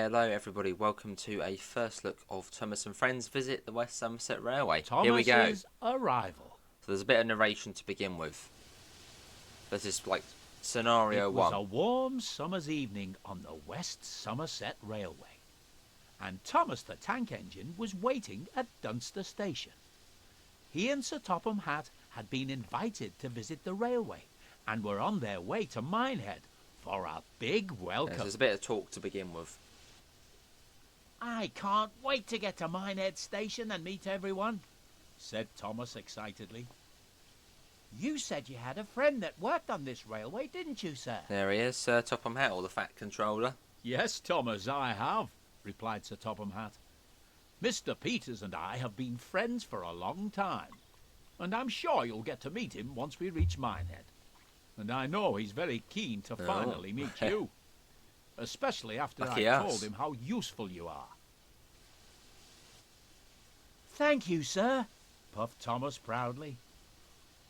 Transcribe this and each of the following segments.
Hello everybody, welcome to a first look of Thomas and Friends visit the West Somerset Railway. Thomas's Here we go. arrival. So there's a bit of narration to begin with. This is like scenario It was one. a warm summer's evening on the West Somerset Railway, and Thomas the tank engine was waiting at Dunster Station. He and Sir Topham Hatt had been invited to visit the railway and were on their way to Minehead for a big welcome. There's a bit of talk to begin with. I can't wait to get to Minehead Station and meet everyone, said Thomas excitedly. You said you had a friend that worked on this railway, didn't you, sir? There he is, Sir Topham Hatt, or the Fat Controller. Yes, Thomas, I have, replied Sir Topham Hatt. Mr. Peters and I have been friends for a long time, and I'm sure you'll get to meet him once we reach Minehead. And I know he's very keen to finally meet you, especially after Lucky I us. told him how useful you are. Thank you, sir, puffed Thomas proudly.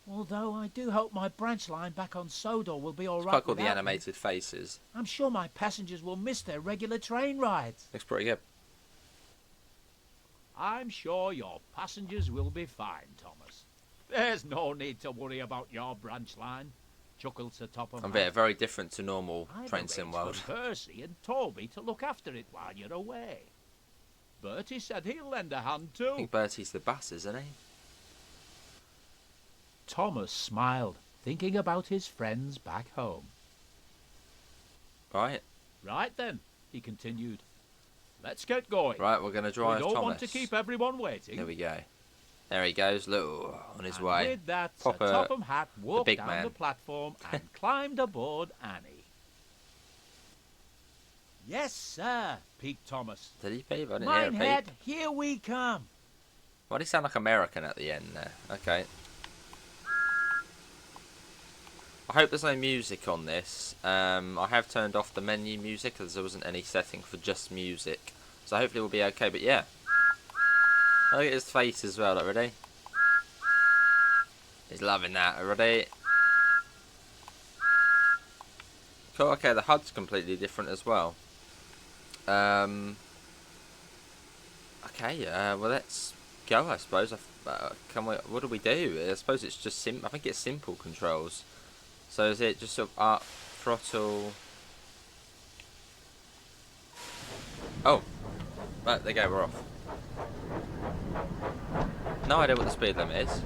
Although I do hope my branch line back on Sodor will be all It's right quite cool, the without me. animated faces. I'm sure my passengers will miss their regular train rides. Looks pretty good. I'm sure your passengers will be fine, Thomas. There's no need to worry about your branch line, chuckled Sir Topham I'm Hatt. very different to normal I've train sim arranged world. for Percy and Toby to look after it while you're away. Bertie said he'll lend a hand I too. think Bertie's the boss, isn't he? Thomas smiled, thinking about his friends back home. Right, Right then, he continued. Let's get going. right, we're going to We drive don't Thomas. want to keep everyone waiting. Here we go. There he goes, look, on his And way. with that, Sir Proper- Topham Hatt walked big down man. the platform and climbed aboard Annie. Yes, sir, peeped Thomas. Did he peep? I didn't hear a Minehead, peep. here we come. Why did he sound like American at the end there? Okay. I hope there's no music on this. I have turned off the menu music as there wasn't any setting for just music. So hopefully we'll be okay, but yeah. Look at his face as well, ready? He's loving that, ready? Cool, okay, the HUD's completely different as well. Okay, well let's go, I suppose. Can we? What do we do? I suppose it's just I think it's simple controls. So is it just sort of up, throttle? Oh, right, there you go, we're off. No idea what the speed limit is.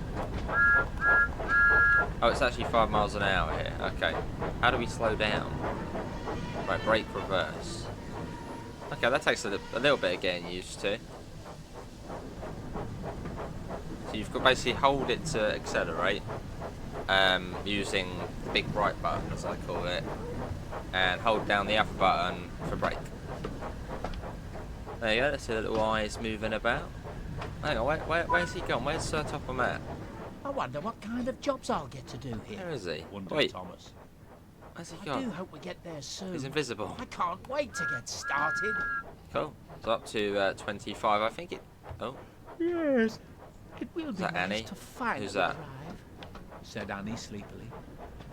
Oh, it's actually 5 miles an hour here. Okay, how do we slow down? Right, brake, reverse. Okay, that takes a little bit of getting used to. So you've got basically hold it to accelerate, using the big right button as I call it, and hold down the upper button for brake. There you go, let's see the little eyes moving about. Hang on, where's he gone? Where's Sir Topham Hatt? I wonder what kind of jobs I'll get to do here. Where is he? Wondered Wait, Thomas. where's he I gone? do hope we get there soon. He's invisible. I can't wait to get started. Cool. So up to 25, I think it. Oh, Yes, it will be that nice Annie? to finally Who's that? arrive, said Annie sleepily.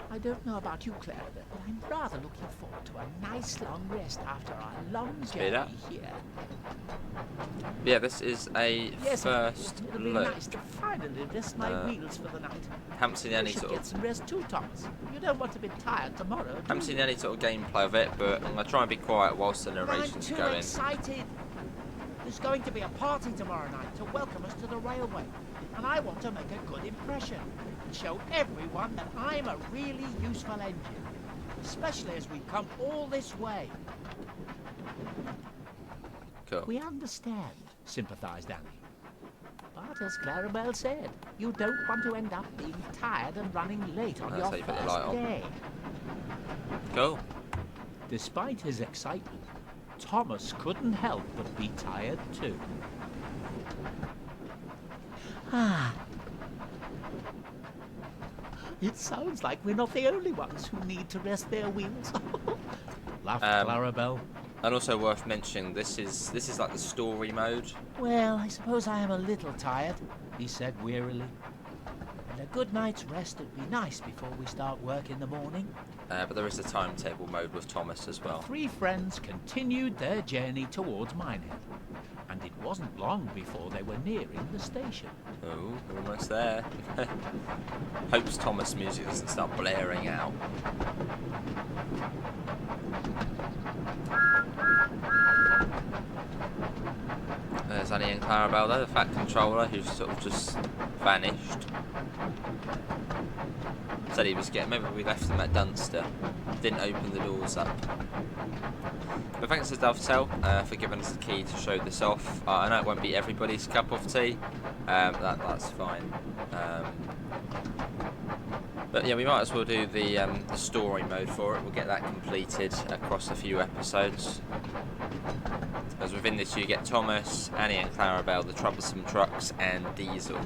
I don't know about you, Clara, but I'm rather looking forward to a nice long rest after our long Speed journey up. here. yeah, this is a Yes, first it'll be look. nice to finally rest my wheels for the night. Haven't seen You any should sort get of some rest too, Thomas. You don't want to be tired tomorrow, do haven't seen you? any sort of gameplay of it, but I'm gonna try and be quiet whilst the But I'm narration's too going. excited. There's going to be a party tomorrow night to welcome us to the railway, and I want to make a good impression and show everyone that I'm a really useful engine, especially as we've come all this way. Cool. We understand, sympathised Annie. But as Clarabelle said, you don't want to end up being tired and running late on That's your how you put the first light on. day. Cool. Despite his excitement, Thomas couldn't help but be tired too. Ah. It sounds like we're not the only ones who need to rest their wheels. Laughed Clarabelle. And also worth mentioning, this is like the story mode. Well, I suppose I am a little tired, he said wearily. And a good night's rest would be nice before we start work in the morning. But there is a timetable mode with Thomas as well. The three friends continued their journey towards Minehead, and it wasn't long before they were nearing the station. Oh, we're almost there. Hopes Thomas music doesn't start blaring out. There's Annie and Clarabelle there, the Fat Controller, who's sort of just vanished. Said he was getting, maybe we left him at Dunster. Didn't open the doors up. But thanks to Dovetail for giving us the key to show this off. I know it won't be everybody's cup of tea. That's fine. But yeah, we might as well do the story mode for it. We'll get that completed across a few episodes. As within this you get Thomas, Annie and Clarabelle, the troublesome trucks, and Diesel.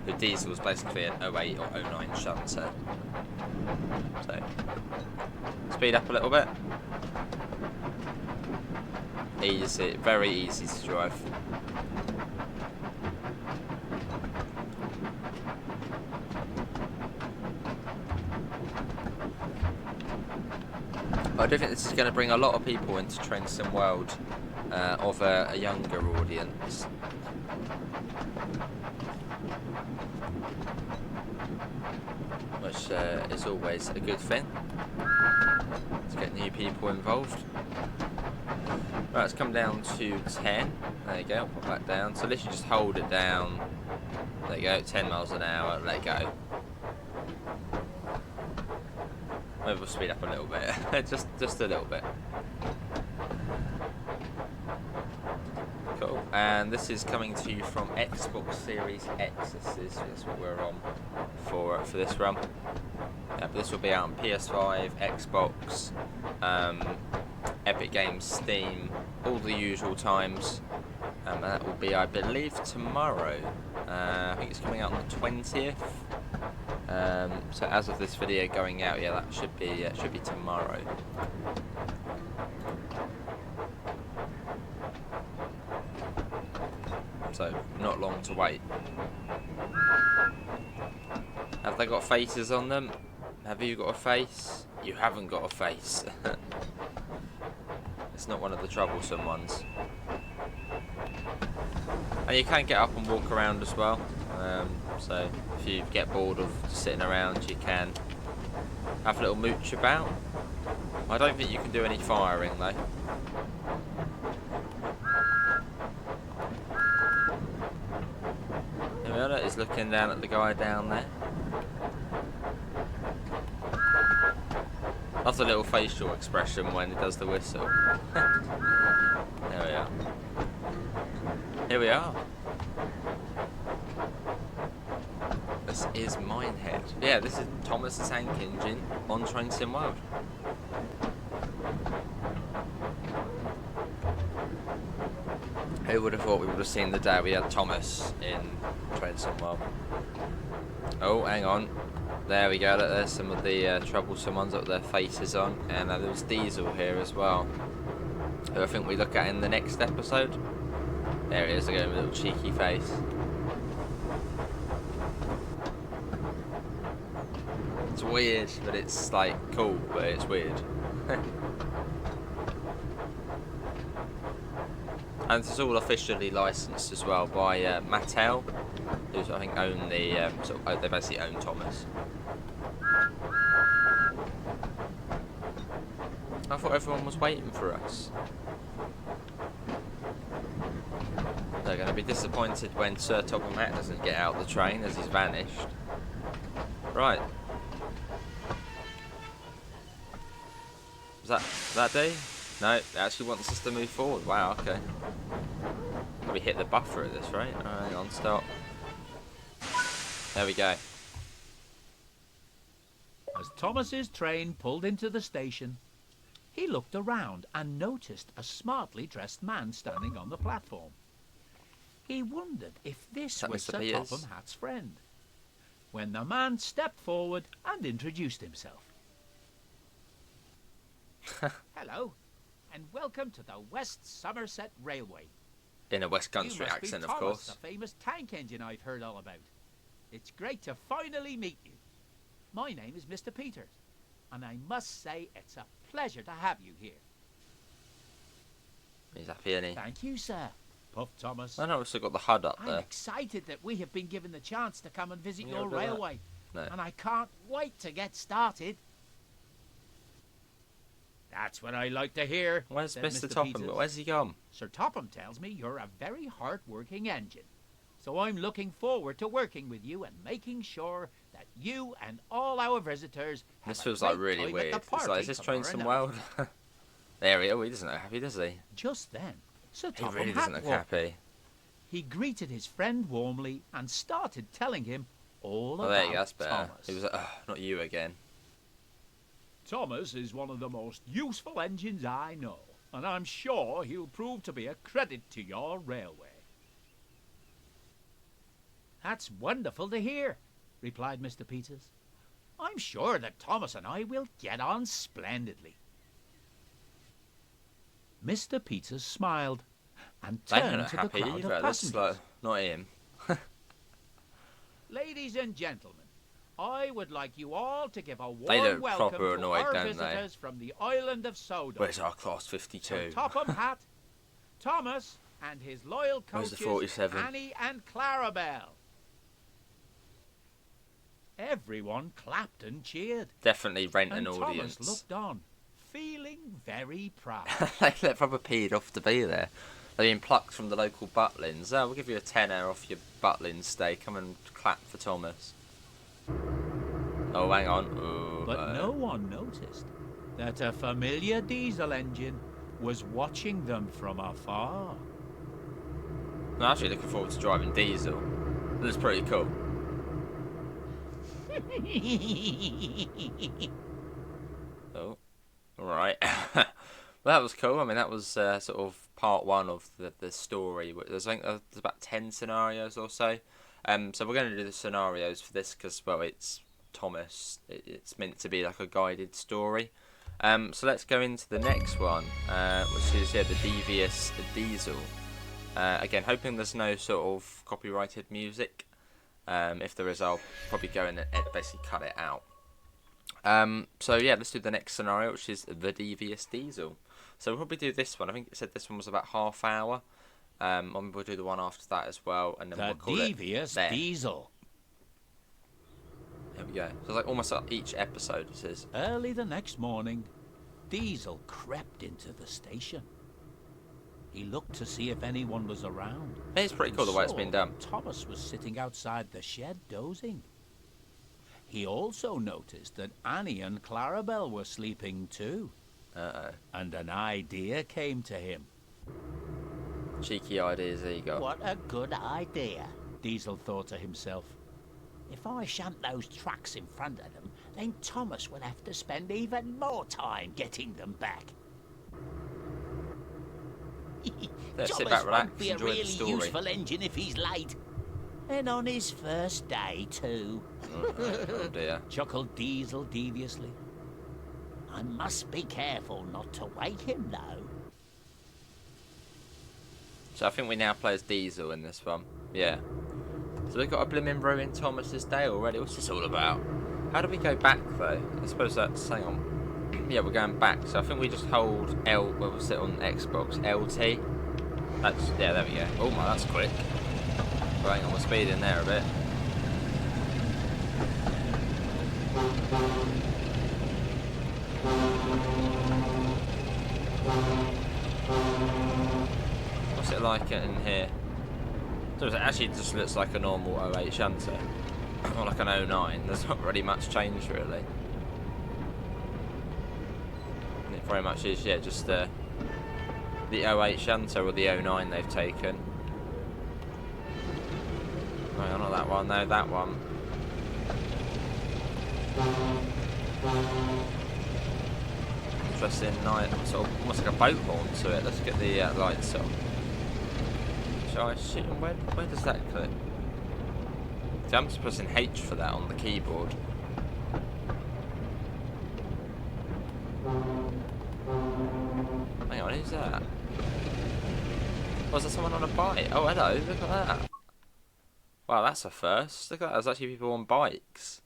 The Diesel is basically an 08 or 09 shunter. So, speed up a little bit. Easy, very easy to drive. I do think this is going to bring a lot of people into Train Sim World of a younger audience. Which is always a good thing to get new people involved. Right, it's come down to 10. There you go, put that down. So literally just hold it down. There you go, 10 miles an hour, let go. Maybe we'll speed up a little bit. just a little bit. Cool. And this is coming to you from Xbox Series X. That's what we're on for this run. But this will be out on PS5, Xbox, Epic Games, Steam, all the usual times. And that will be, I believe, tomorrow. I think it's coming out on the 20th. So as of this video going out, yeah, that should be tomorrow. So not long to wait. Have they got faces on them? Have you got a face? You haven't got a face. It's not one of the troublesome ones. And you can get up and walk around as well. So if you get bored of sitting around, you can have a little mooch about. I don't think you can do any firing though. There we are, he's looking down at the guy down there. That's a little facial expression when he does the whistle. There we are. Here we are. This is Minehead. Yeah, this is Thomas the Tank Engine on Train Sim World. Who would have thought we would have seen the day we had Thomas in Train Sim World? Oh, hang on. There we go. There's some of the troublesome ones with their faces on, and there's Diesel here as well, who I think we look at in the next episode. There he is again with a little cheeky face. It's weird, but it's like cool, but it's weird. And it's all officially licensed as well by Mattel, who's I think own the they basically own Thomas. I thought everyone was waiting for us. They're going to be disappointed when Sir Topham Hatt doesn't get out of the train as he's vanished. Right. Was that D? No, it actually wants us to move forward. Wow, okay. We hit the buffer at this rate. Alright, hang on, stop. There we go. As Thomas's train pulled into the station, he looked around and noticed a smartly dressed man standing on the platform. He wondered if this was Sir Topham Hatt's friend, when the man stepped forward and introduced himself. Hello, and welcome to the West Somerset Railway. In a West Country accent, of course. The famous tank engine I've heard all about. It's great to finally meet you. My name is Mr. Peters, and I must say it's a pleasure to have you here. He's happy, isn't he? Thank you, sir, puffed Thomas. I know we've still got the HUD up I'm there. excited that we have been given the chance to come and visit Yeah, your look at that. railway, No. and I can't wait to get started. That's what I like to hear. Where's said Mr. Mr. Topham? Peters. Where's he gone? Sir Topham tells me you're a very hard-working engine. So I'm looking forward to working with you and making sure that you and all our visitors have This a feels great like really time at weird. the It's party like, is this train some tomorrow world? night. There he is. Oh, he doesn't look happy, does he? Just then, Sir He Topham really doesn't look walked. happy. He greeted his friend warmly and started telling him all Oh, about there you go. That's better. Thomas. He was like, oh, not you again. Thomas is one of the most useful engines I know, and I'm sure he'll prove to be a credit to your railway. That's wonderful to hear, replied Mr. Peters. I'm sure that Thomas and I will get on splendidly. Mr. Peters smiled and They don't turned look to the happy crowd either. of That's passengers. like, not him. Ladies and gentlemen, I would like you all to give a They warm look welcome proper to annoyed, our don't they? visitors from the island of Sodor. Where's our class 52? Sir Topham Hatt, Thomas, and his loyal Where's coaches, the 47? Annie and Clarabelle. Everyone clapped and cheered, Definitely rent and an audience. Thomas looked on, feeling very proud. They're probably peed off to be there. They've been plucked from the local Butlins. Oh, we'll give you a tenner off your Butlins stay. Come and clap for Thomas. Oh, hang on. Ooh, But no one noticed that a familiar diesel engine was watching them from afar. I'm actually looking forward to driving Diesel. That's pretty cool. Oh, alright. Well, that was cool. I mean, that was sort of part one of the story. There's, I think there's about 10 scenarios or so. So we're going to do the scenarios for this because, well, it's Thomas. It's meant to be like a guided story. So let's go into the next one, which is, yeah, the Devious Diesel. Again, hoping there's no sort of copyrighted music. If there is, I'll probably go in and basically cut it out. So yeah, let's do the next scenario, which is the Devious Diesel. So we'll probably do this one. I think it said this one was about half hour. And we'll do the one after that as well, and then we'll call Devious it Diesel. There we go. So it's like almost like each episode it says. Early the next morning, Diesel crept into the station. He looked to see if anyone was around. It's pretty cool the way it's been done. Thomas was sitting outside the shed dozing. He also noticed that Annie and Clarabelle were sleeping too. Uh-oh. And an idea came to him. Cheeky ideas he got. What a good idea, Diesel thought to himself. If I shunt those trucks in front of them, then Thomas will have to spend even more time getting them back. Let's sit Thomas back, relax, won't be a enjoy the really story. useful engine if he's late. And on his first day, too. Oh dear. Chuckled Diesel deviously. I must be careful not to wake him, though. So I think we now play as Diesel in this one. Yeah. So we've got a blimmin' ruined Thomas's day already. What's this all about? How do we go back though? I suppose that's, hang on. Yeah, we're going back. So I think we just hold L, well, we'll sit on Xbox, LT. That's, yeah, there we go. Oh my, that's quick. Right, hang on, we'll speed in there a bit. What's it like in here? So it actually just looks like a normal 08 shunter. Or like an 09. There's not really much change really. And it very much is, yeah, just the 08 shunter or the 09 they've taken. Right, not that one, no, that one. Interesting night, sort of almost like a boat horn to it. Let's get the lights on. So I assume, where does that click? See, I'm just pressing H for that on the keyboard. Hang on, who's that? Was there someone on a bike? Oh, hello, look at that. Wow, that's a first. Look at that, there's actually people on bikes.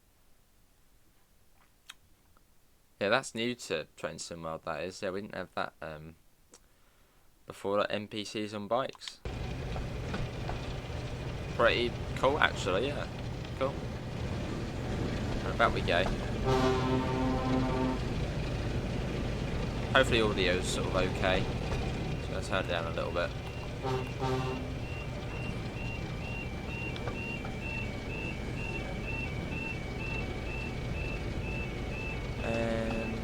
Yeah, that's new to Train Sim World, that is. Yeah, we didn't have that before, like NPCs on bikes. Pretty cool, actually, yeah. Cool. About we go. Hopefully audio's sort of okay. Just going to turn it down a little bit. And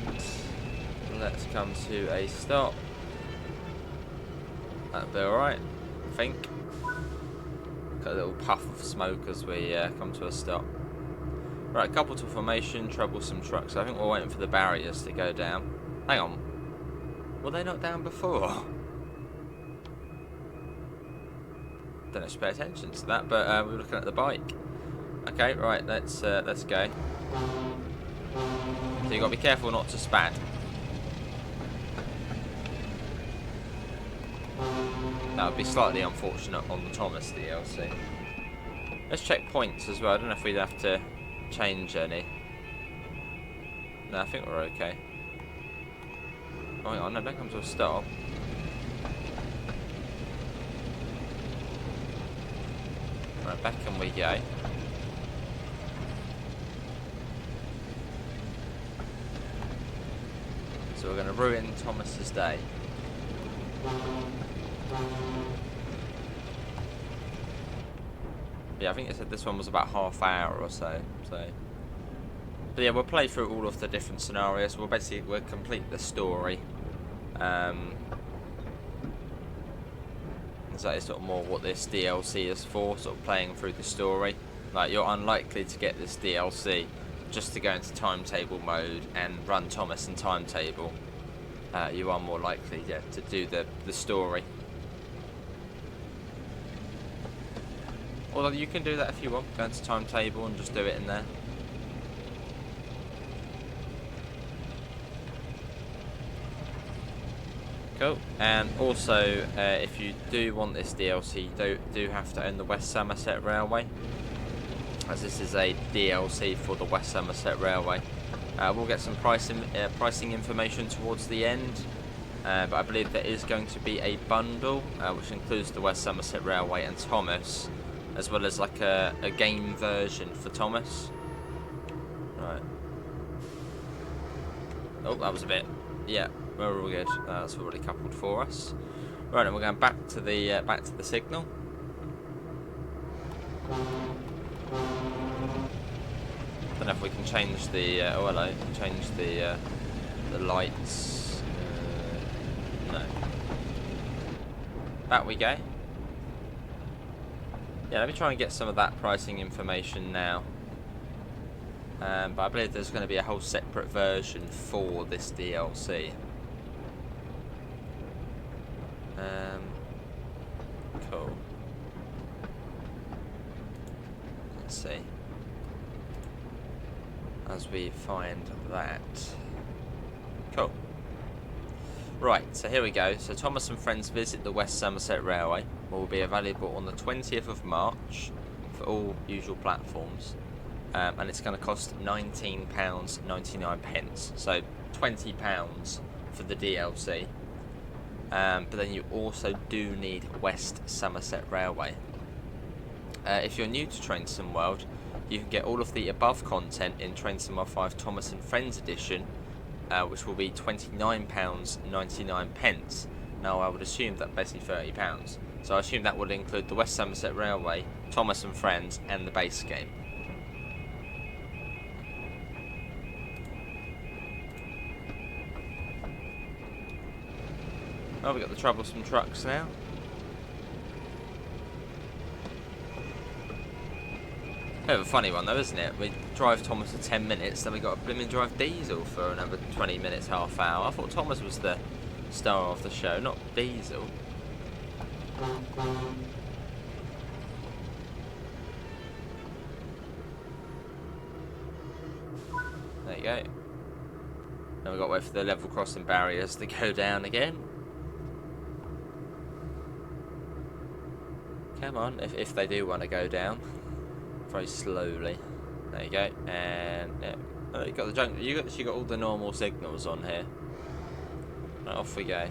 let's come to a stop. That'll be alright, I think. Got a little puff of smoke as we come to a stop. Right, couple to formation, troublesome trucks. I think we're waiting for the barriers to go down. Hang on. Were they not down before? Don't know if you pay attention to that, but we're looking at the bike. Okay, right, let's go. So you got to be careful not to spat. That would be slightly unfortunate on the Thomas DLC. Let's check points as well. I don't know if we'd have to change any. No, I think we're okay. Oh, hang on, no, don't come to a stop. Right, back and we go. So we're going to ruin Thomas's day. Yeah, I think it said this one was about half hour or so. But yeah, we'll play through all of the different scenarios. We'll complete the story. So that is sort of more what this DLC is for, sort of playing through the story. Like, you're unlikely to get this DLC just to go into timetable mode and run Thomas in timetable. You are more likely, yeah, to do the story. Although you can do that if you want, go into timetable and just do it in there. Cool. And also, if you do want this DLC, you do have to own the West Somerset Railway, as this is a DLC for the West Somerset Railway. We'll get some pricing information towards the end, but I believe there is going to be a bundle which includes the West Somerset Railway and Thomas, as well as like a game version for Thomas. Right. Oh, that was a bit. Yeah, we're all good. That's already coupled for us. Right, and we're going back to the signal. Don't know if we can change the oh hello, change the lights. No. Back we go. Yeah, let me try and get some of that pricing information now. But I believe there's going to be a whole separate version for this DLC. Cool. Let's see. As we find that. Cool. Right, so here we go. So Thomas and friends visit the West Somerset Railway. Will be available on the 20th of March for all usual platforms. And it's going to cost £19.99. So £20 for the DLC. But then you also do need West Somerset Railway. If you're new to Train Sim World, you can get all of the above content in Train Sim World 5 Thomas and Friends Edition, which will be £29.99. Now I would assume that basically £30. So I assume that would include the West Somerset Railway, Thomas and Friends, and the base game. Oh, we've got the troublesome trucks now. Bit of a funny one though, isn't it? We drive Thomas for 10 minutes, then we got to blimmin' drive Diesel for another 20 minutes, half hour. I thought Thomas was the star of the show, not Diesel. There you go. Then we've got to wait for the level crossing barriers to go down again. Come on, if they do want to go down. very slowly. There you go, and yeah, oh, you got the junk. You got all the normal signals on here. Right, off we go.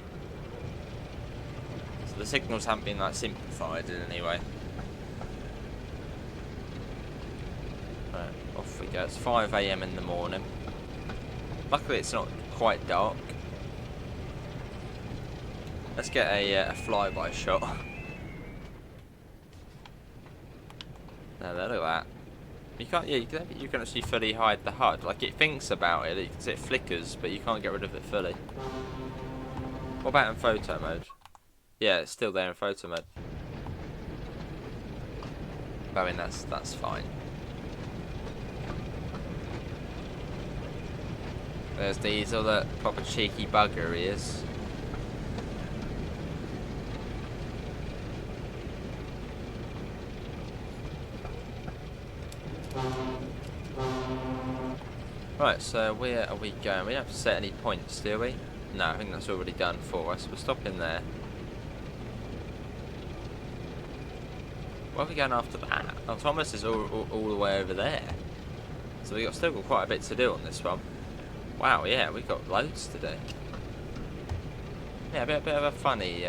So the signals haven't been like simplified in any way. Right, off we go. It's 5 AM in the morning. Luckily, it's not quite dark. Let's get a flyby shot. Now look at that. You can't. Yeah, you can actually fully hide the HUD. Like it thinks about it. It flickers, but you can't get rid of it fully. What about in photo mode? Yeah, it's still there in photo mode. I mean that's fine. There's Diesel, that proper cheeky bugger he is. Right, so where are we going? We don't have to set any points, do we? No, I think that's already done for us. We'll stop in there. Where are we going after that? Oh, Thomas is all the way over there. So we've still got quite a bit to do on this one. Wow, yeah, we've got loads to do. Yeah, a bit of a funny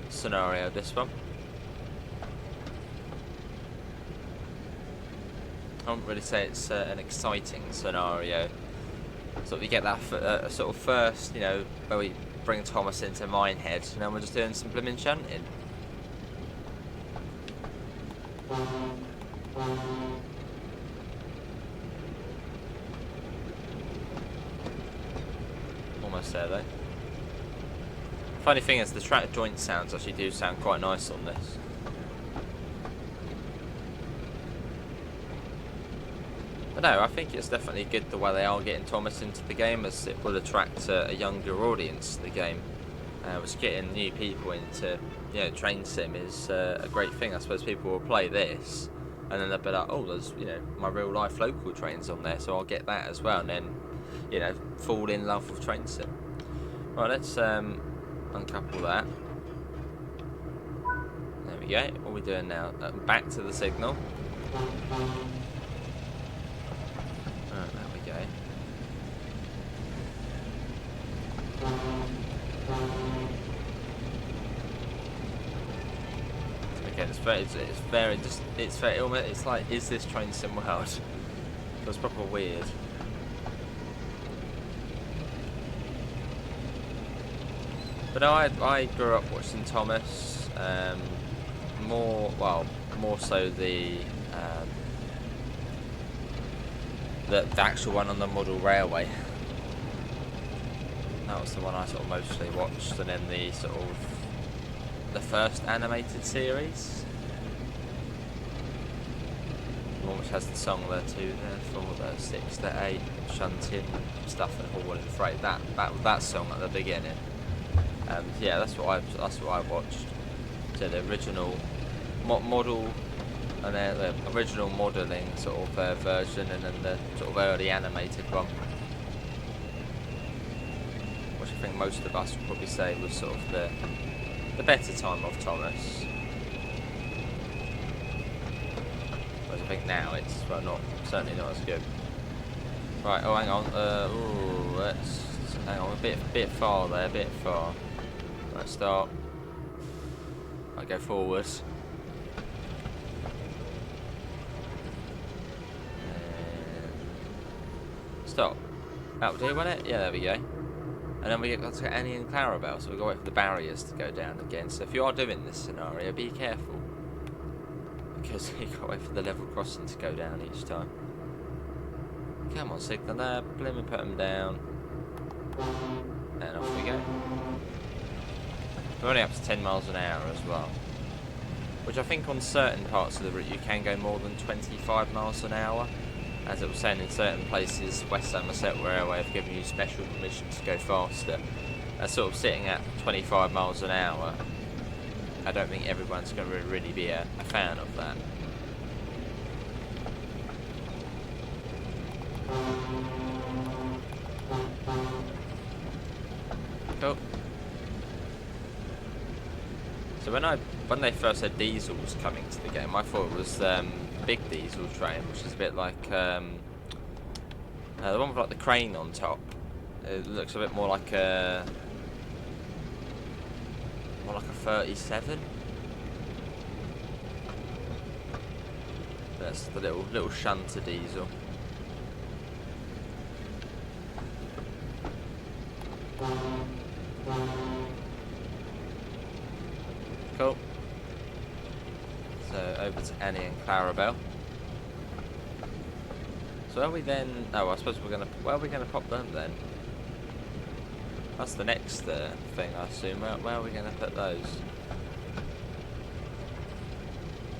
scenario, this one. I wouldn't really say it's an exciting scenario. So we get that sort of first, you know, where we bring Thomas into Minehead, and then we're just doing some blimmin' shunting. Almost there though. Funny thing is, the track joint sounds actually do sound quite nice on this. But no, I think it's definitely good the way they are getting Thomas into the game, as it will attract a younger audience to the game. Which getting new people into, you know, train sim is a great thing. I suppose people will play this, and then they'll be like, oh, there's, you know, my real life local trains on there, so I'll get that as well, and then, you know, fall in love with train sim. Right, let's uncouple that. There we go. What are we doing now? Back to the signal. There we go. Okay, it's like, is this train sim world? It's proper weird. But no, I grew up watching Thomas, more so the actual one on the model railway. That was the one I sort of mostly watched, and then the sort of the first animated series, the one which has the song there too, there for the 6 to 8 shunting stuff and hauling freight. That song at the beginning. Yeah, that's what I watched. So the original model, and then the original modelling sort of version, and then the sort of early animated one, which I think most of us would probably say was sort of the better time of Thomas. Whereas I think now it's certainly not as good. Right, oh hang on, let's hang on, a bit far there, a bit far. Let's start. I go forward. Stop. That'll do, won't it? Yeah, there we go. And then we got to Annie and Clarabelle, so we've got to wait for the barriers to go down again. So if you are doing this scenario, be careful, because you've got to wait for the level crossing to go down each time. Come on, signal there, blimmin' put them down. And off we go. We're only up to 10 miles an hour as well, which I think on certain parts of the route you can go more than 25 miles an hour. As it was saying, in certain places, West Somerset Railway have given you special permission to go faster. Sort of sitting at 25 miles an hour, I don't think everyone's going to really be a fan of that. Cool. So when they first said Diesel was coming to the game, I thought it was big Diesel train, which is a bit like the one with like the crane on top. It looks a bit more like a 37. That's the little shunter Diesel. Cool. So over to Annie and Clarabelle. So are we then? Oh, I suppose we're gonna. Where are we gonna pop them then? That's the next thing, I assume. Where are we gonna put those?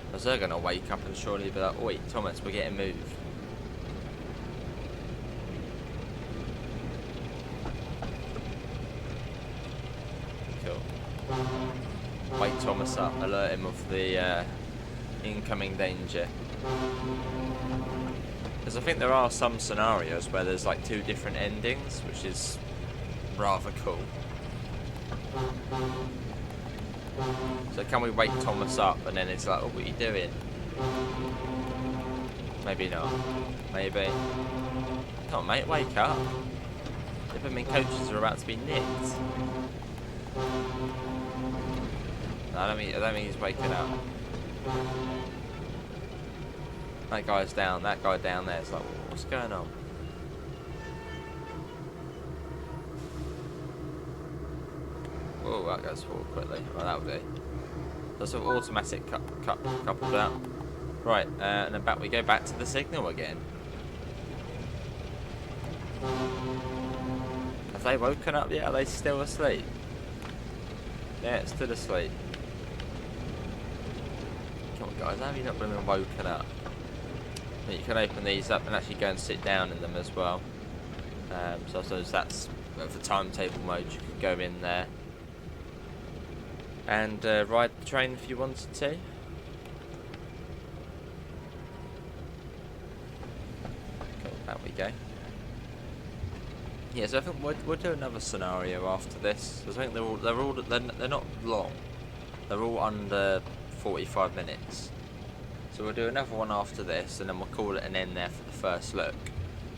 Because they're gonna wake up and surely be like, "Oh wait, Thomas, we're getting moved." Cool. Wake Thomas up, alert him of the incoming danger. Because I think there are some scenarios where there's like 2 different endings, which is rather cool. So can we wake Thomas up and then it's like, oh, what are you doing? Maybe not. Maybe. Come on, mate, wake up. The blooming coaches are about to be nicked. No, I don't mean he's waking up. That guy's down. That guy down there is like, what's going on? Oh, that goes forward quickly. Well, that'll do. That's an automatic coupled out. Right, and then we go back to the signal again. Have they woken up yet? Are they still asleep? Yeah, it's still asleep. Come on, guys, how have you not been woken up? You can open these up and actually go and sit down in them as well. So I suppose that's for timetable mode. You could go in there and ride the train if you wanted to. Cool, there we go. Yeah, so I think we'll do another scenario after this. I think they're not long. They're all under 45 minutes. So we'll do another one after this, and then we'll call it an end there for the first look,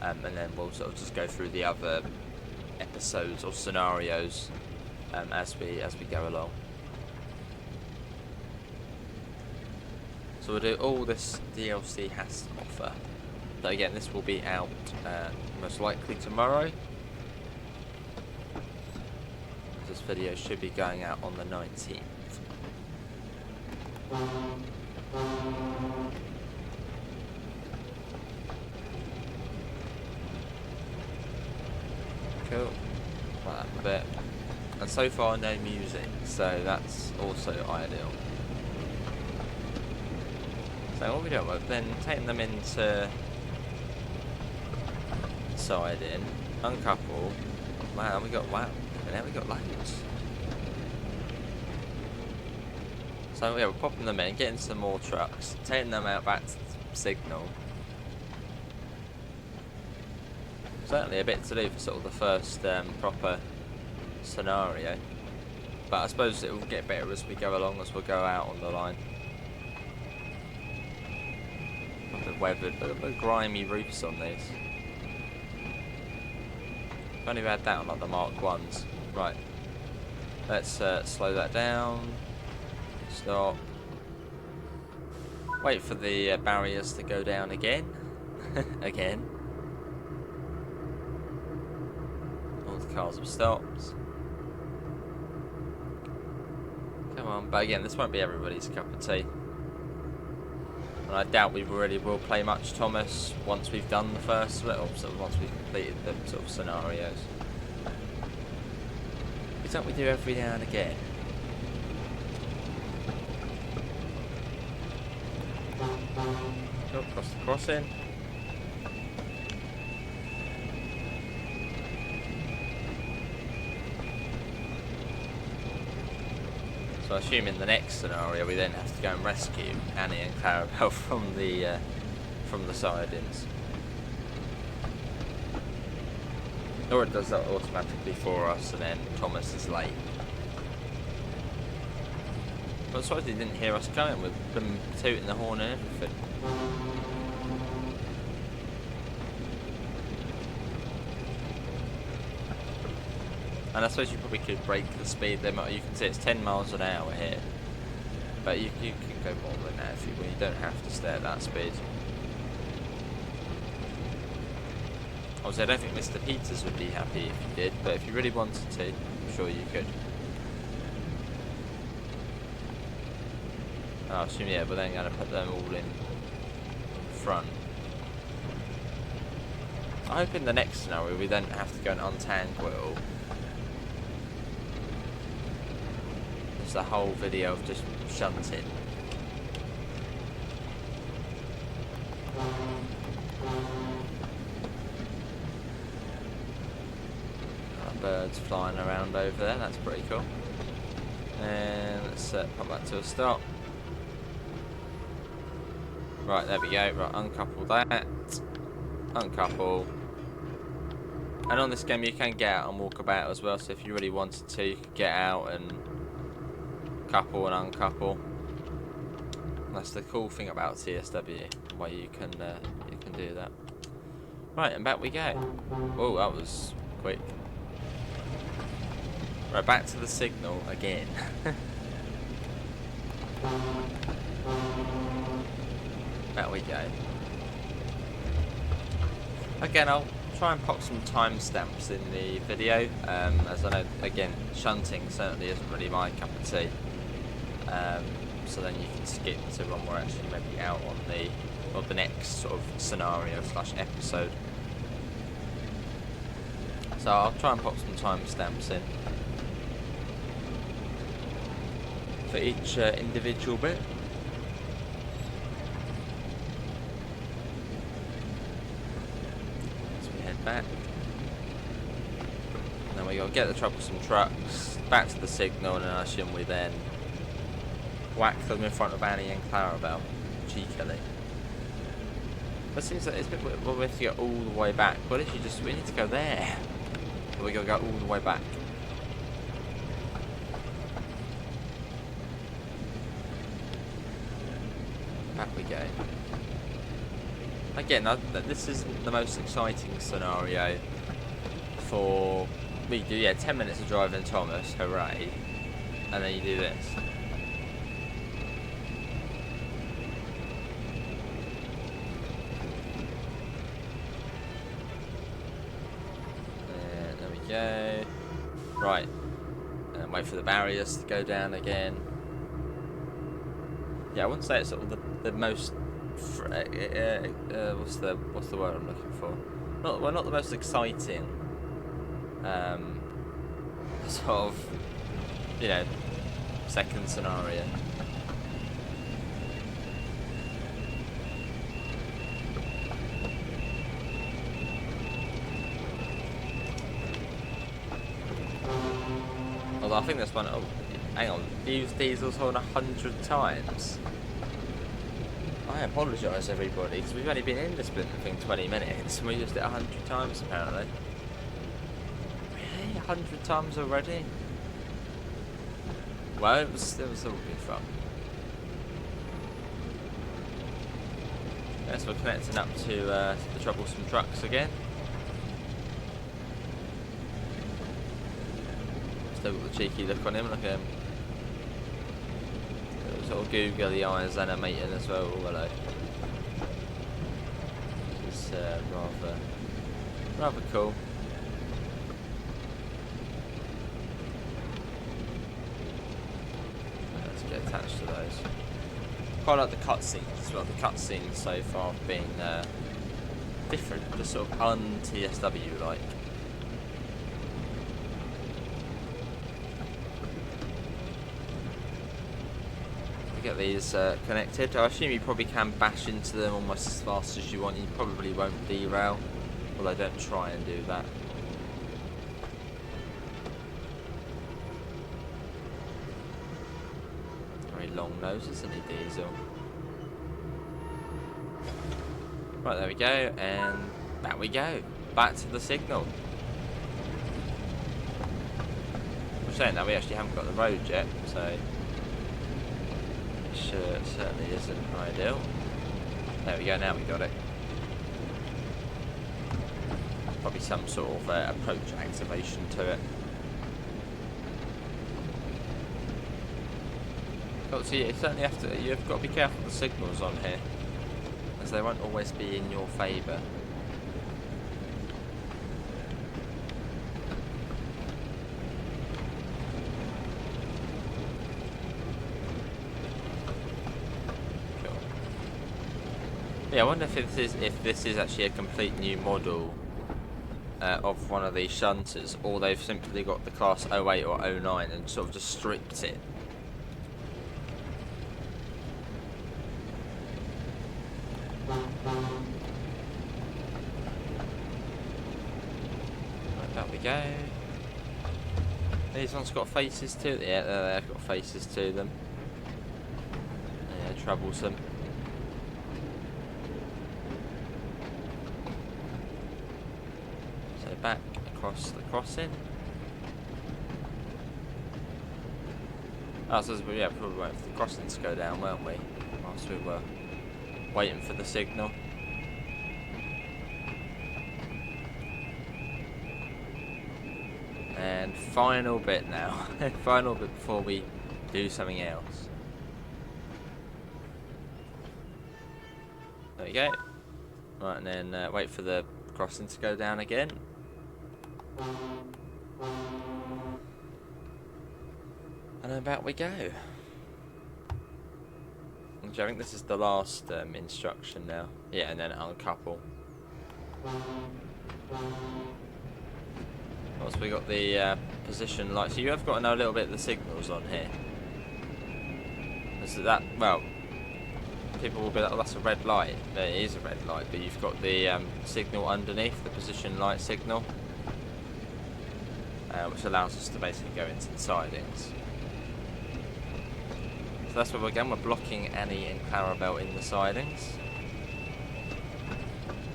and then we'll sort of just go through the other episodes or scenarios as we go along. So we'll do all this DLC has to offer. But again, this will be out most likely tomorrow. This video should be going out on the 19th. Cool. Like that a bit. And so far no music, so that's also ideal. So what we do, we're then taking them into siding, uncouple. Wow, and now we got loads. So yeah, we're popping them in, getting some more trucks, taking them out back to the signal. Certainly a bit to do for sort of the first proper scenario, but I suppose it will get better as we go along, as we'll go out on the line. Look at the weathered, look at the grimy roofs on these. If only we had that on like the Mark 1s. Right, let's slow that down. Stop. Wait for the barriers to go down again. Again. All the cars have stopped. Come on, but again, this won't be everybody's cup of tea. And I doubt we really will play much Thomas once we've done the first little, sort of once we've completed the sort of scenarios. It's what we do every now and again. Go across the crossing. So I assume in the next scenario we then have to go and rescue Annie and Clarabelle from the sidings. Or it does that automatically for us and then Thomas is late. But I'm surprised he didn't hear us coming with them tooting the horn and everything. And I suppose you probably could break the speed limit. You can see it's 10 miles an hour here. But you can go more than that if you want. You don't have to stay at that speed. Obviously, I don't think Mr. Peters would be happy if you did, but if you really wanted to, I'm sure you could. I assume, yeah, we're then going to put them all in front. I hope in the next scenario we then have to go and untangle it all. It's a whole video of just shunting. Birds flying around over there, that's pretty cool. And let's pop that to a stop. Right, there we go. Right, uncouple that. Uncouple. And on this game you can get out and walk about as well, so if you really wanted to, you could get out and couple and uncouple. That's the cool thing about TSW, why you can do that. Right, and back we go. Oh, that was quick. Right, back to the signal again. Back we go. Again, I'll try and pop some timestamps in the video, as I know, again, shunting certainly isn't really my cup of tea. So then you can skip to when we're actually maybe out on the next sort of scenario / episode. So I'll try and pop some timestamps in for each individual bit. As we head back. Then we go get the troublesome trucks, back to the signal, and I assume we then whack them in front of Annie and Clarabelle, cheekily. But it seems like it's a bit weird, we have to go all the way back. What if we need to go there? But we gotta go all the way back. Back we go. Again, this isn't the most exciting scenario for we do. Yeah, 10 minutes of driving Thomas, hooray! And then you do this. There we go. Right, and wait for the barriers to go down again. Yeah, I wouldn't say it's sort of the most. What's the word I'm looking for? Not the most exciting. Sort of, you know, second scenario. Although I think this one. Oh, hang on, Devious Diesel's on 100 times. I apologise, everybody, because we've only been in this bit thing 20 minutes and we used it 100 times apparently. Really? 100 times already? Well, it was all good fun. Yes, we're connecting up to the troublesome trucks again. Still got the cheeky look on him, look at him. Sort of googly eyes animating as well, hello. It's rather cool. Let's get attached to those. Quite like the cutscenes as well. The cutscenes so far have been different, just sort of un-TSW like. Get these connected. I assume you probably can bash into them almost as fast as you want. You probably won't derail, although don't try and do that. Very long nose, isn't he, Diesel? Right, there we go, and back we go. Back to the signal. We're saying that we actually haven't got the road yet, so which certainly isn't ideal. There we go, now we got it. Probably some sort of approach activation to it. So you certainly have to, you've got to be careful of the signals on here, as they won't always be in your favour. Cool. Yeah, I wonder if this is actually a complete new model of one of these shunters, or they've simply got the class 08 or 09 and sort of just stripped it. There we go. These ones got faces too. Yeah, they've got faces to them. Yeah, troublesome. So back across the crossing. Oh, so yeah, probably waiting for the crossing to go down, weren't we? Whilst we were waiting for the signal. And final bit now. Final bit before we do something else. There we go. Right, and then wait for the crossing to go down again. And then back we go. I think this is the last instruction now. Yeah, and then uncouple. Also, we got the position light. So you have got to know a little bit of the signals on here. Is that, well, people will be like, oh, that's a red light. It is a red light, but you've got the signal underneath, the position light signal, which allows us to basically go into the sidings. So that's where we're going. We're blocking Annie and Clarabelle in the sidings.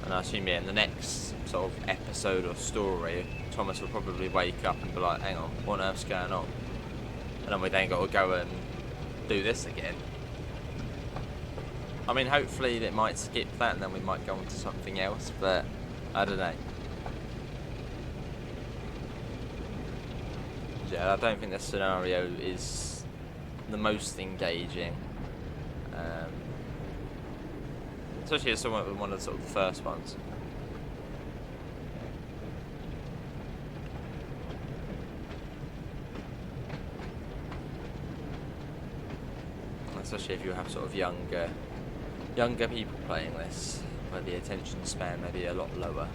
And I assume, yeah, in the next sort of episode or story, Thomas will probably wake up and be like, hang on, what on earth's going on? And then we then got to go and do this again. I mean, hopefully it might skip that and then we might go on to something else, but I don't know. Yeah, I don't think this scenario is the most engaging. Especially as someone with one of the, sort of the first ones. Especially if you have sort of younger people playing this, where the attention span may be a lot lower.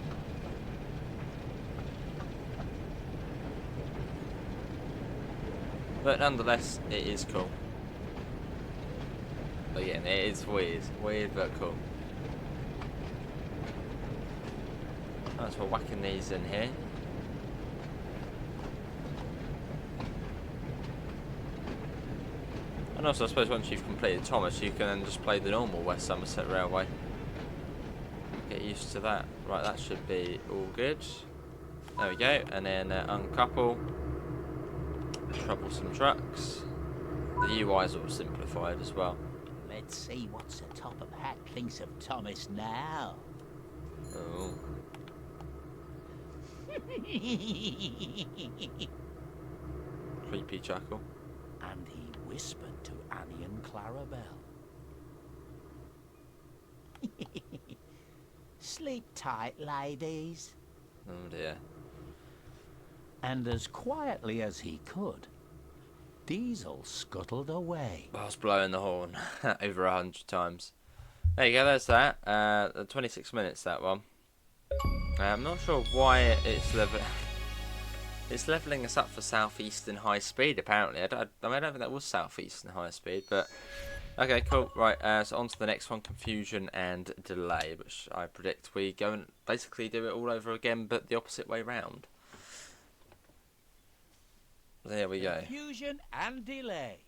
But nonetheless, it is cool. But again, it is weird but cool. Thanks for whacking these in here. And also, I suppose once you've completed Thomas, you can then just play the normal West Somerset Railway. Get used to that. Right, that should be all good. There we go. And then uncouple. Troublesome trucks. The UI is all simplified as well. Let's see what's the top of hat thinks of Thomas now. Oh. Creepy chuckle. And he whispered to Annie and Clarabelle. Sleep tight, ladies. Oh dear. And as quietly as he could, Diesel scuttled away. I was blowing the horn over 100 times. There you go, there's that. 26 minutes, that one. I'm not sure why it's levelling us up for southeastern high speed, apparently. I don't think that was southeastern high speed, but okay, cool. Right, so on to the next one, confusion and delay, which I predict we go and basically do it all over again, but the opposite way round. There we go. Confusion and delay.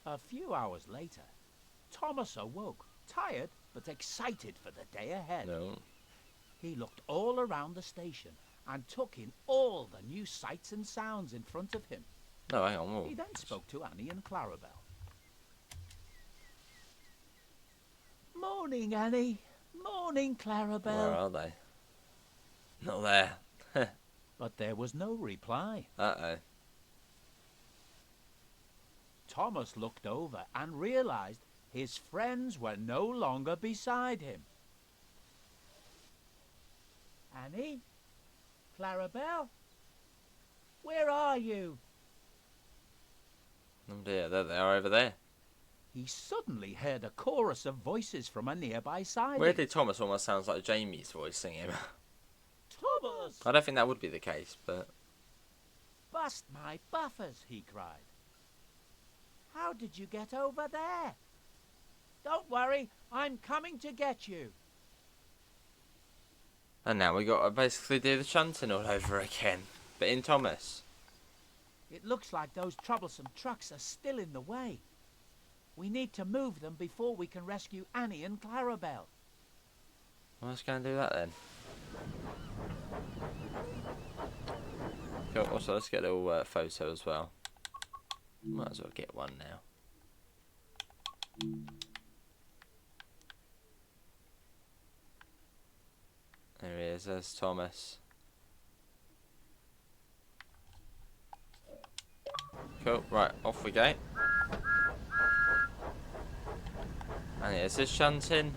A few hours later, Thomas awoke, tired but excited for the day ahead. No. He looked all around the station and took in all the new sights and sounds in front of him. No, hang on. Whoa. He then spoke to Annie and Clarabelle. Morning, Annie. Morning, Clarabelle. Where are they? Not there. But there was no reply. Uh-oh. Thomas looked over and realized his friends were no longer beside him. Annie? Clarabelle? Where are you? Oh dear, there they are over there. He suddenly heard a chorus of voices from a nearby siding. Weirdly, Thomas almost sounds like Jamie's voice singing. Thomas! I don't think that would be the case, but... Bust my buffers, he cried. How did you get over there? Don't worry, I'm coming to get you. And now we got to basically do the shunting all over again. But in Thomas. It looks like those troublesome trucks are still in the way. We need to move them before we can rescue Annie and Clarabelle. Well, let's go and do that then. Cool. Also, let's get a little photo as well. Might as well get one now. There he is, there's Thomas. Cool, right, off we go. And is this shunting?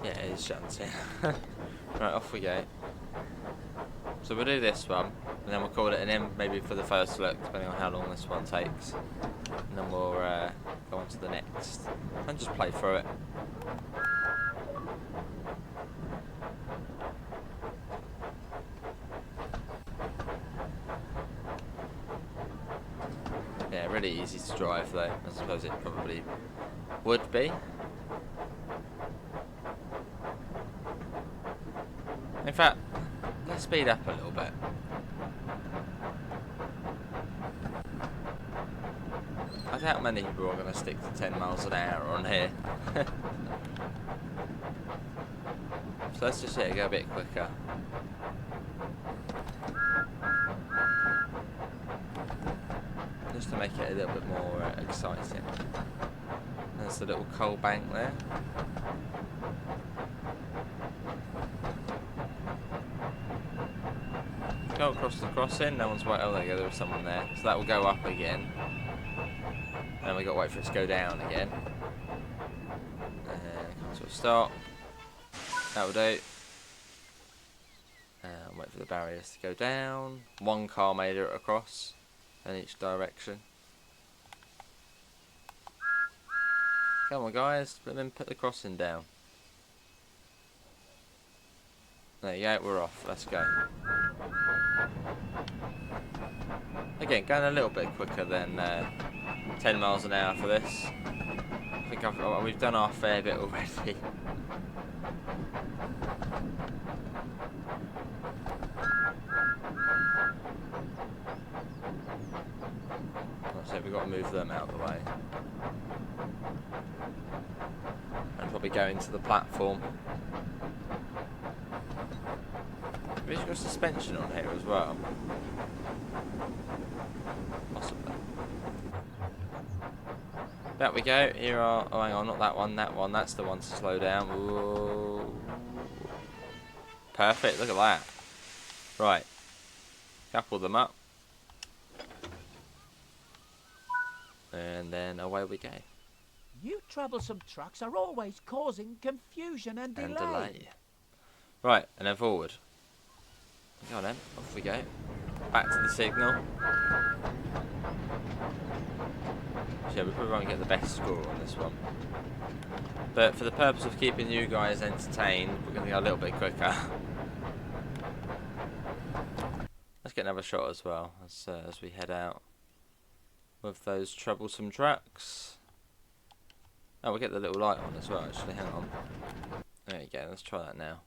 Yeah, it is shunting. Right, off we go. So we'll do this one, and then we'll call it an end maybe for the first look, depending on how long this one takes. And then we'll go on to the next. And just play through it. Yeah, really easy to drive though. I suppose it probably would be. In fact, let's speed up a little bit. I doubt many people are going to stick to 10 miles an hour on here. So let's just go a bit quicker. Just to make it a little bit more exciting. There's the little coal bank there. Go across the crossing, no one's waiting. Oh, there you go, there was someone there. So that will go up again. And then we got to wait for it to go down again. Come to a stop. That will do. Wait for the barriers to go down. One car made it across in each direction. Come on, guys, let them put the crossing down. There you go, we're off. Let's go. Again, going a little bit quicker than 10 miles an hour for this. I think we've done our fair bit already. So we've got to move them out of the way. And probably go into the platform. We've got suspension on here as well. Possibly. There we go. Here are... Oh, hang on, not that one. That one. That's the one to slow down. Ooh. Perfect. Look at that. Right. Couple them up. And then away we go. You troublesome trucks are always causing confusion and delay. Right, and then forward. Go on then, off we go. Back to the signal. So yeah, we probably won't get the best score on this one. But for the purpose of keeping you guys entertained, we're going to go a little bit quicker. Let's get another shot as well, as we head out with those troublesome trucks. Oh, we'll get the little light on as well, actually, hang on. There you go, let's try that now.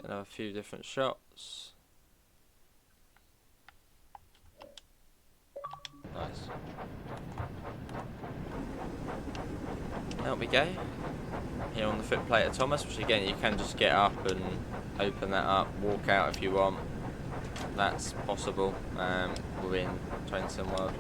Get a few different shots. Nice. Out we go. Here on the footplate of Thomas, which again you can just get up and open that up, walk out if you want. That's possible within Train Sim World.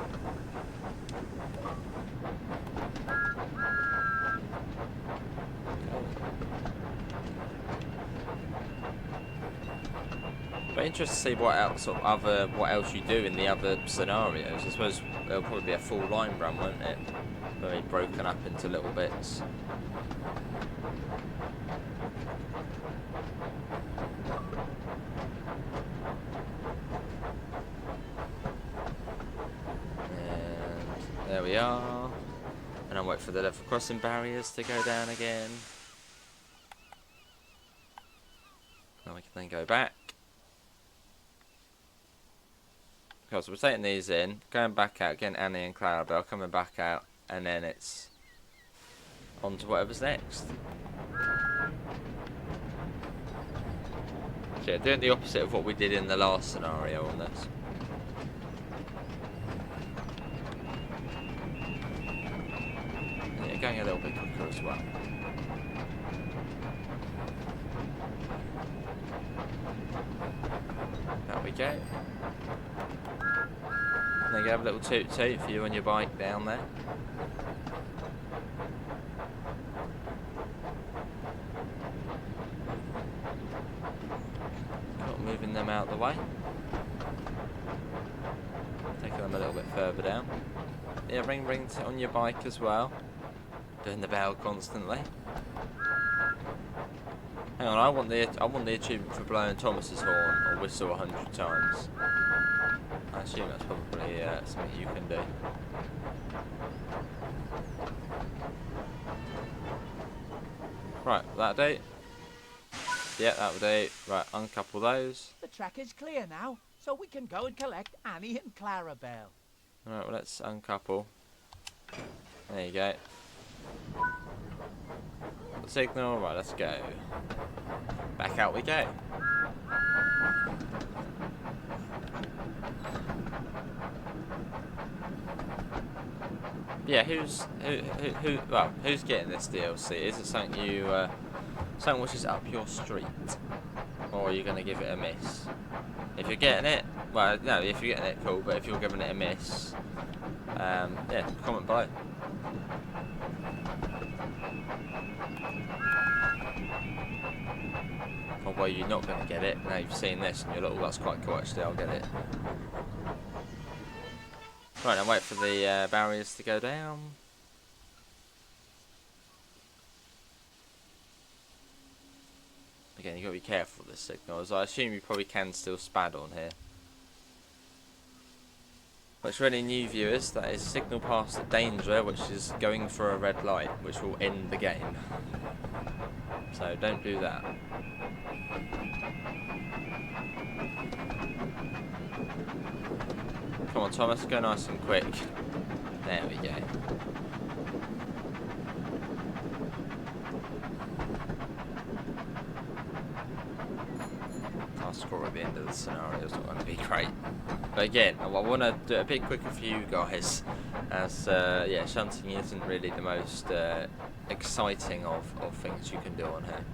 But interested to see what else, what else you do in the other scenarios. I suppose it'll probably be a full line run, won't it? Very broken up into little bits. And there we are. And I'll wait for the level crossing barriers to go down again. Now we can then go back. Okay, so we're taking these in, going back out, getting Annie and Clarabelle, coming back out, and then it's on to whatever's next. So yeah, doing the opposite of what we did in the last scenario on this. And yeah, going a little bit quicker as well. There we go. And then you have a little toot toot for you and your bike down there. Moving them out of the way. Taking them a little bit further down. Yeah, ring on your bike as well. Doing the bell constantly. Hang on, I want the achievement for blowing Thomas's horn or whistle 100 times. I assume that's probably something you can do. Right, that'll do. Yeah, that'll do. Right, uncouple those. The track is clear now, so we can go and collect Annie and Clarabelle. Alright, well let's uncouple. There you go. The signal, right, let's go. Back out we go. Yeah, who's getting this DLC? Is it something you something which is up your street, or are you gonna give it a miss? If you're getting it, well, no, if you're getting it, cool. But if you're giving it a miss, yeah, comment below. Or well, you're not gonna get it. Now you've seen this and you're like, oh, that's quite cool. Actually, I'll get it. Right, now wait for the barriers to go down. Again, you've got to be careful with the signals. I assume you probably can still spad on here. But for any new viewers, that is signal past the danger, which is going for a red light, which will end the game. So don't do that. Come on, Thomas, go nice and quick. There we go. I'll score at the end of the scenario, it's not going to be great. But again, I want to do it a bit quicker for you guys, as yeah, shunting isn't really the most exciting of things you can do on here.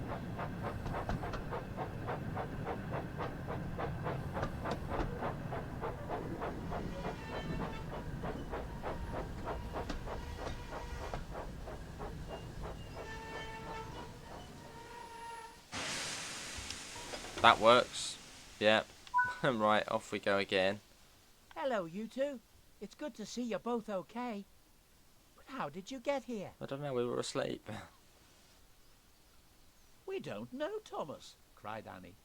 That works. Yep. Right, off we go again. Hello, you two. It's good to see you're both okay. But how did you get here? I don't know, we were asleep. We don't know, Thomas, cried Annie.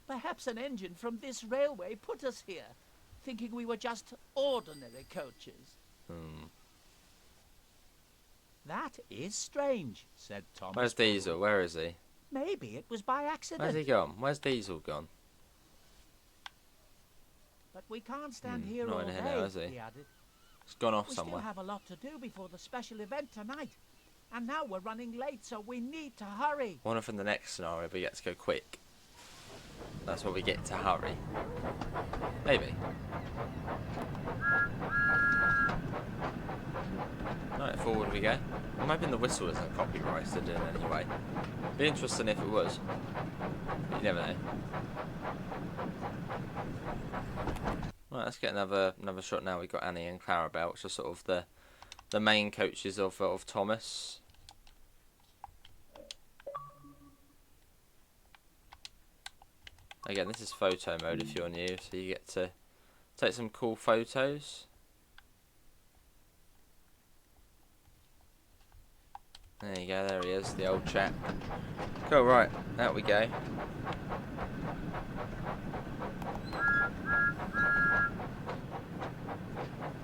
Perhaps an engine from this railway put us here, thinking we were just ordinary coaches. That is strange, said Thomas. Where's Diesel? Where is he? Maybe it was by accident. Where's he gone? Where's Diesel gone? But we can't stand here not all in day, here now, has he? added. He's gone off We somewhere. still have a lot to do before the special event tonight. And now we're running late, so we need to hurry. I wonder if in the next scenario we get to go quick. That's where we get to hurry. Maybe. Right, forward we go. I'm hoping the whistle isn't copyrighted in any way. Be interesting if it was. You never know. Right, let's get another shot now. We've got Annie and Clarabelle, which are sort of the main coaches of Thomas. Again, this is photo mode if you're new, so you get to take some cool photos. There you go, there he is, the old chap. Cool, right, out we go.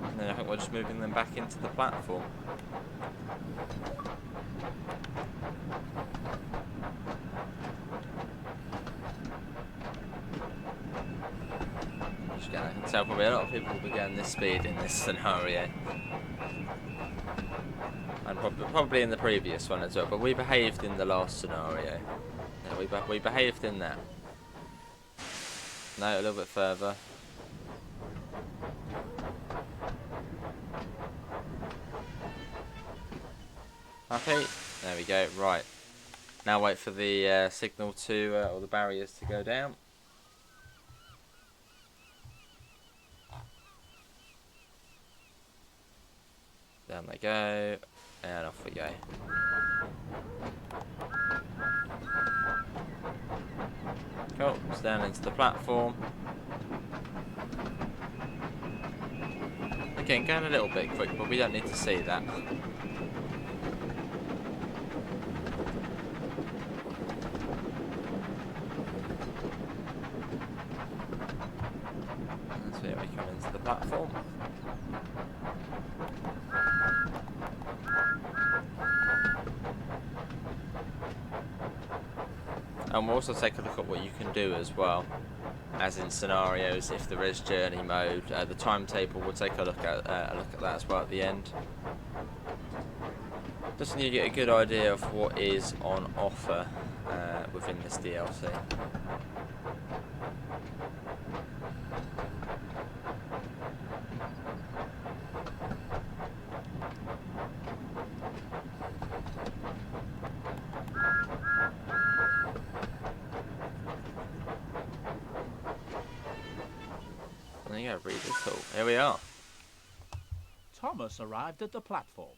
And then I think we're just moving them back into the platform. I can tell probably a lot of people will be going this speed in this scenario. And probably in the previous one as well, but we behaved in the last scenario. Yeah, we behaved in that. No, a little bit further. Happy? There we go, right. Now wait for the signal to, or the barriers to go down. Down they go, and off we go. Cool, it's down into the platform. Again, going a little bit quick, but we don't need to see that. That's where we come into the platform. And we'll also take a look at what you can do as well, as in scenarios. If there is journey mode, the timetable, we'll take a look at that as well at the end. Just so you get a good idea of what is on offer within this DLC. There you go, read this all. Here we are. Thomas arrived at the platform,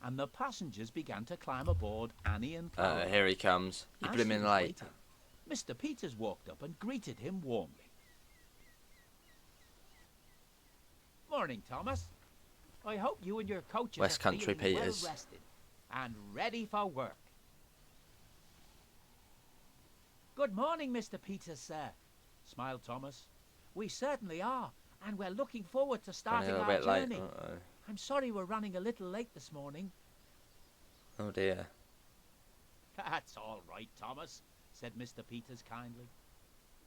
and the passengers began to climb aboard Annie and Chloe. Here he comes. You put him in late. Mr. Peters walked up and greeted him warmly. Morning, Thomas. I hope you and your coaches West are Country feeling Peters. well rested and ready for work. Good morning, Mr. Peters, sir, smiled Thomas. We certainly are, and we're looking forward to starting Running a our bit late. journey. I'm sorry we're running a little late this morning. Oh dear. That's all right, Thomas, said Mr. Peters kindly.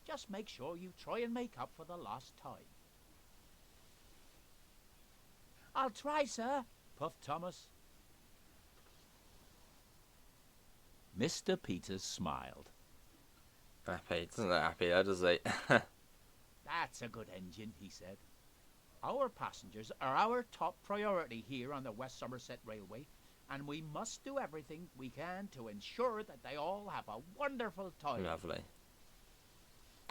Just make sure you try and make up for the lost time. I'll try, sir, puffed Thomas. Mr. Peters smiled. Happy. Doesn't look happy though, does he? That's a good engine, he said. Our passengers are our top priority here on the West Somerset Railway, and we must do everything we can to ensure that they all have a wonderful time. Lovely.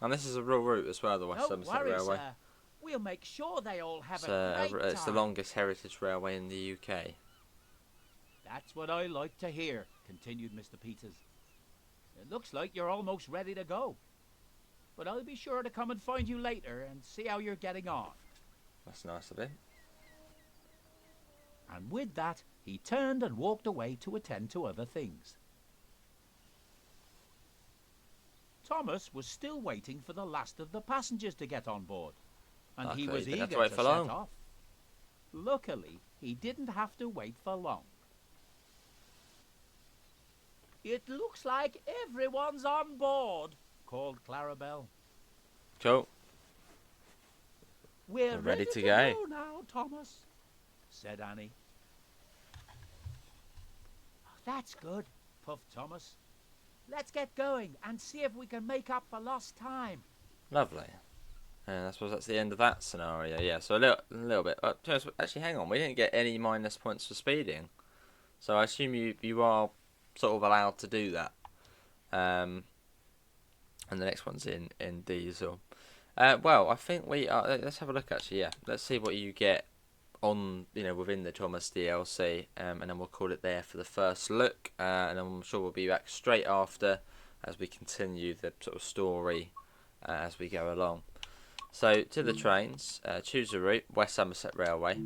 And this is a real route as well, the West Somerset Railway. Sir. We'll make sure they all have a great time. It's the longest heritage railway in the UK. That's what I like to hear, continued Mr. Peters. It looks like you're almost ready to go. But I'll be sure to come and find you later and see how you're getting on. That's nice of him. And with that, he turned and walked away to attend to other things. Thomas was still waiting for the last of the passengers to get on board, and he was eager to set off. Luckily, he didn't have to wait for long. It looks like everyone's on board, called Clarabelle. Cool. We're ready to go now, Thomas, said Annie. That's good, puffed Thomas. Let's get going and see if we can make up for lost time. Lovely. And I suppose that's the end of that scenario. Yeah, so a little bit. Actually, hang on. We didn't get any minus points for speeding. So I assume you are sort of allowed to do that. And the next one's in diesel. Well, I think we are. Let's have a look actually. Yeah, let's see what you get on within the Thomas DLC, and then we'll call it there for the first look. And I'm sure we'll be back straight after as we continue the sort of story as we go along. So to the trains, choose a route, West Somerset Railway.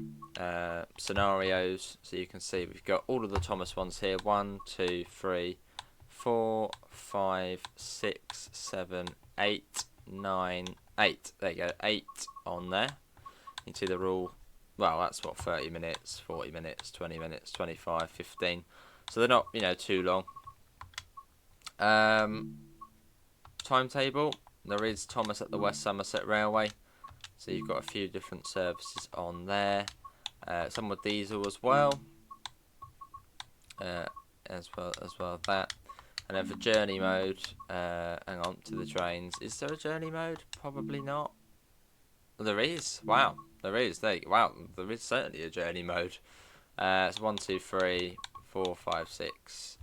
Scenarios, so you can see we've got all of the Thomas ones here. 1, 2, 3, 4, 5, 6, 7, 8, 9, 8. There you go, 8 on there. You can see they're all, well, that's what, 30 minutes, 40 minutes, 20 minutes, 25, 15. So they're not, too long. Timetable. There is Thomas at the West Somerset Railway, so you've got a few different services on there. Some with diesel as well, as well as that. And then for journey mode, hang on to the trains. Is there a journey mode? Probably not. There is. Wow, there is. Wow, there is certainly a journey mode. It's 1, 2, 3, 4, 5, 6,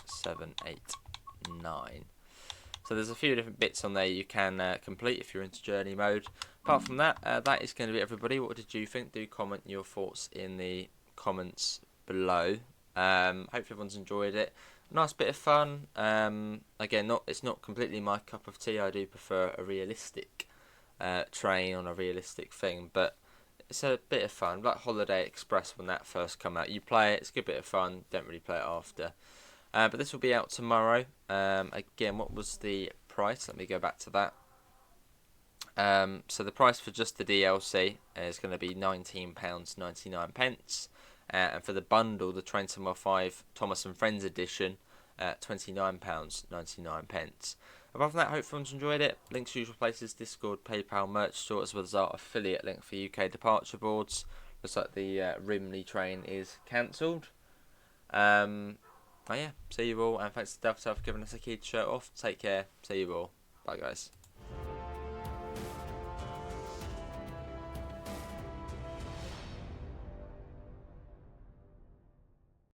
7, 8, 9. So there's a few different bits on there you can complete if you're into journey mode. Apart from that, that is going to be everybody. What did you think? Do comment your thoughts in the comments below. Hopefully everyone's enjoyed it. Nice bit of fun. Again, it's not completely my cup of tea. I do prefer a realistic train on a realistic thing, but it's a bit of fun. Like Holiday Express when that first come out. You play it, it's a good bit of fun. Don't really play it after. But this will be out tomorrow. Again, what was the price? Let me go back to that. So the price for just the DLC is going to be £19.99. And for the bundle, the Train to 5 Thomas and Friends edition, £29.99. Apart from that, hope everyone's enjoyed it. Links to usual places, Discord, PayPal, merch store, as well as our affiliate link for UK departure boards. Looks like the Rimley train is cancelled. Oh yeah, see you all, and thanks to Dovetail for giving us a key to show off. Take care, see you all. Bye guys.